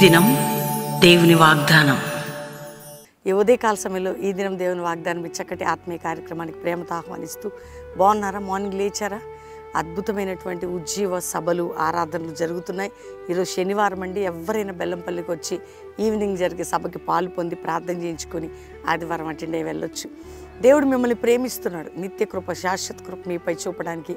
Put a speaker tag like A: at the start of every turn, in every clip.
A: దినం దేవుని వాగ్దానం.
B: ఈ ఉదయకాల సమయంలో ఈ దినం దేవుని వాగ్దానం చక్కటి ఆత్మీయ కార్యక్రమానికి ప్రేమతో ఆహ్వానిస్తూ బాగున్నారా? మార్నింగ్ లేచారా? అద్భుతమైనటువంటి ఉజ్జీవ సభలు ఆరాధనలు జరుగుతున్నాయి. ఈరోజు శనివారం అండి. ఎవరైనా బెల్లంపల్లికి వచ్చి ఈవినింగ్ జరిగే సభకి పాలు పొంది ప్రార్థన చేయించుకొని ఆదివారం అటెండ్ అయ్యి వెళ్ళొచ్చు. దేవుడు మిమ్మల్ని ప్రేమిస్తున్నాడు. నిత్య కృప, శాశ్వత కృప మీపై చూపడానికి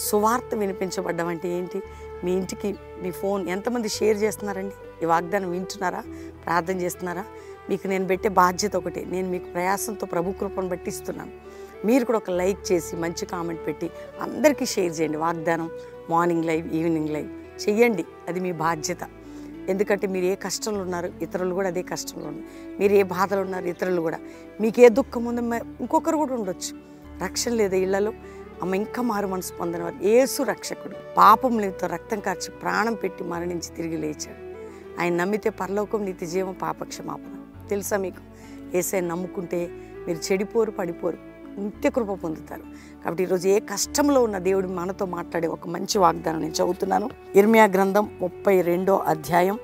B: సువార్త వినిపించబడ్డం అంటే ఏంటి? మీ ఇంటికి మీ ఫోన్ ఎంతమంది షేర్ చేస్తున్నారండి? ఈ వాగ్దానం వింటున్నారా? ప్రార్థన చేస్తున్నారా? మీకు నేను పెట్టే బాధ్యత ఒకటే. నేను మీకు ప్రయాసంతో ప్రభు కృపను బట్టి ఇస్తున్నాను. మీరు కూడా ఒక లైక్ చేసి మంచి కామెంట్ పెట్టి అందరికీ షేర్ చేయండి. వాగ్దానం మార్నింగ్ లైవ్, ఈవినింగ్ లైవ్ చెయ్యండి. అది మీ బాధ్యత. ఎందుకంటే మీరు ఏ కష్టంలో ఉన్నారు, ఇతరులు కూడా అదే కష్టంలో ఉన్నారు. మీరు ఏ బాధలు ఉన్నారు, ఇతరులు కూడా. మీకు ఏ దుఃఖం ఉందో ఇంకొకరు కూడా ఉండొచ్చు. రక్షణ లేదా ఇళ్లలో? అమ్మ, ఇంకా మారు మనసు పొందినవారు. యేసు రక్షకుడు. పాపం లేతో రక్తం కార్చి ప్రాణం పెట్టి మరణించి తిరిగి లేచాడు. ఆయన నమ్మితే పరలోకం, నిత్య జీవం, పాపక్షమాపణ. తెలుసా మీకు? యేసయ్యను నమ్ముకుంటే మీరు చెడిపోరు, పడిపోరు, నిత్య కృప పొందుతారు. కాబట్టి ఈరోజు ఏ కష్టంలో ఉన్న దేవుడు మనతో మాట్లాడే ఒక మంచి వాగ్దానం నేను చదువుతున్నాను. ఇర్మియా గ్రంథం 32వ అధ్యాయం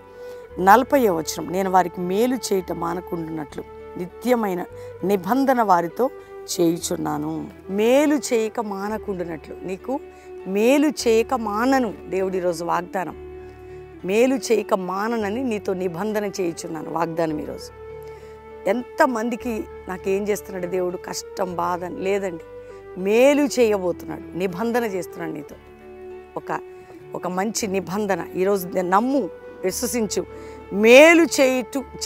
B: 40వ వచనం. నేను వారికి మేలు చేయటం మానకుండునట్లు నిత్యమైన నిబంధన వారితో చేయుచున్నాను. మేలు చేయక మానకుండునట్లు. నీకు మేలు చేయక మానను. దేవుడు ఈరోజు వాగ్దానం. మేలు చేయక మాననని నీతో నిబంధన చేయుచున్నాను. వాగ్దానం ఈరోజు. ఎంతమందికి నాకేం చేస్తున్నాడు దేవుడు? కష్టం, బాధ లేదండి, మేలు చేయబోతున్నాడు. నిబంధన చేస్తున్నాడు నీతో. ఒక మంచి నిబంధన ఈరోజు. నమ్ము, విశ్వసించు. మేలు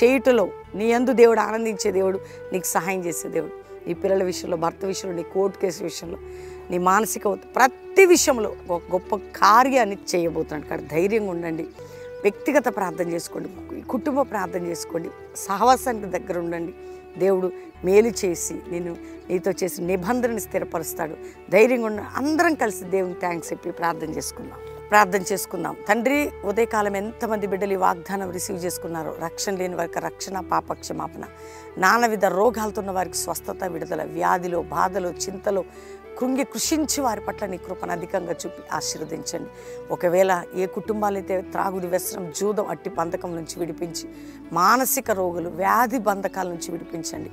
B: చేయుటలో నీ యందు దేవుడు ఆనందించే దేవుడు, నీకు సహాయం చేసే దేవుడు. నీ పిల్లల విషయంలో, భర్త విషయంలో, నీ కోర్టు కేసు విషయంలో, నీ మానసిక ప్రతి విషయంలో ఒక గొప్ప కార్యాన్ని చేయబోతున్నాడు. కాబట్టి ధైర్యంగా ఉండండి. వ్యక్తిగత ప్రార్థన చేసుకోండి, కుటుంబ ప్రార్థన చేసుకోండి, సహవాసానికి దగ్గర ఉండండి. దేవుడు మేలు చేసి నీతో చేసి నిబంధనని స్థిరపరుస్తాడు. ధైర్యంగా ఉండండి. అందరం కలిసి దేవునికి థ్యాంక్స్ చెప్పి ప్రార్థన చేసుకుందాం. తండ్రి, ఉదయకాలం ఎంతమంది బిడ్డలు ఈ వాగ్దానం రిసీవ్ చేసుకున్నారో, రక్షణ లేని వారికి రక్షణ, పాపక్షమాపణ, నానావిధ రోగాలతో ఉన్న వారికి స్వస్థత, విడుదల, వ్యాధిలో, బాధలో, చింతలో కృషించి వారి పట్ల నీ కృపను అధికంగా చూపి ఆశీర్వదించండి. ఒకవేళ ఏ కుటుంబాలైతే త్రాగుడు, వ్యసనం, జూదం అట్టి బంధకం నుంచి విడిపించి, మానసిక రోగులు, వ్యాధి బంధకాల నుంచి విడిపించండి.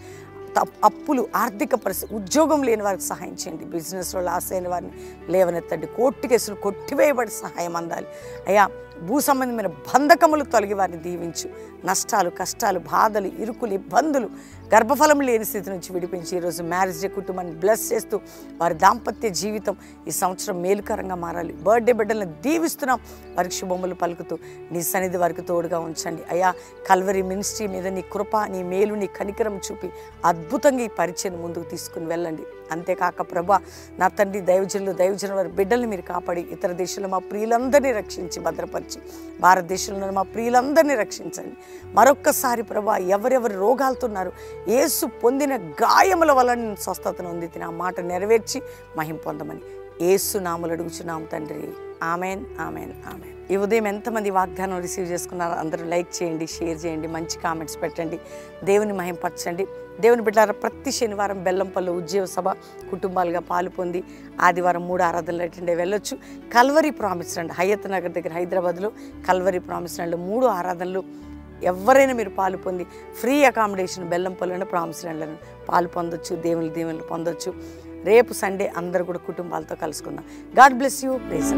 B: అప్పులు, ఆర్థిక పరిస్థితి, ఉద్యోగం లేని వారికి సహాయం చేయండి. బిజినెస్లో లాస్ అయిన వారిని లేవనెత్తండి. కోర్టు కేసులు కొట్టివేయబడి సహాయం అందాలి. అయ్యా, భూ సంబంధమైన బంధకములు తొలగి వారిని దీవించు. నష్టాలు, కష్టాలు, బాధలు, ఇరుకులు, ఇబ్బందులు, గర్భఫలం లేని స్థితి నుంచి విడిపించి ఈరోజు మ్యారేజ్ డే కుటుంబాన్ని బ్లెస్ చేస్తూ వారి దాంపత్య జీవితం ఈ సంవత్సరం మేలుకరంగా మారాలి. బర్త్డే బిడ్డలను దీవిస్తున్నాం. వారికి శుభములు పలుకుతూ నీ సన్నిధి వారికి తోడుగా ఉంచండి. అయ్యా, కల్వరి మినిస్ట్రీ మీద నీ కృప, నీ మేలు, నీ కనికరం చూపి అద్భుతంగా ఈ పరిచయం ముందుకు తీసుకుని వెళ్ళండి. అంతేకాక ప్రభా, నా తండ్రి, దైవజనుల వారి బిడ్డల్ని మీరు కాపాడి ఇతర దేశాల్లో మా ప్రియులందరినీ రక్షించి భద్రపరిచి, భారతదేశంలో మా ప్రియులందరినీ రక్షించండి. మరొక్కసారి ప్రభా, ఎవరెవరి రోగాలతో ఉన్నారు, యేసు పొందిన గాయముల వల్ల నేను స్వస్థతను ఉంది. ఆ మాట నెరవేర్చి మహిమ పొందమని యేసు నామములో అడుగుచున్నాం తండ్రి. Amen, amen, amen. ఈ ఉదయం ఎంతమంది వాగ్దానం రిసీవ్ చేసుకున్నారో అందరూ లైక్ చేయండి, షేర్ చేయండి, మంచి కామెంట్స్ పెట్టండి. దేవుని మహింపరచండి. దేవుని బిడ్డలారా, ప్రతి శనివారం బెల్లంపల్లి ఉజ్జీవ సభ కుటుంబాలుగా పాలు పొంది ఆదివారం 3 ఆరాధనలు అటెండ్ అయ్యి వెళ్ళొచ్చు. Calvary promise land, Hayathnagar దగ్గర హైదరాబాద్లో కల్వరి ప్రామిస్ ల్యాండ్లో 3 ఆరాధనలు. ఎవరైనా మీరు పాలు పొంది ఫ్రీ అకామిడేషన్ బెల్లంపల్లిలోనే ప్రామిస్ ల్యాండ్లను పాలు పొందొచ్చు. దేవుని పొందొచ్చు. రేపు సండే అందరూ కూడా కుటుంబాలతో కలుసుకుందాం. God bless you. ప్రైజ్.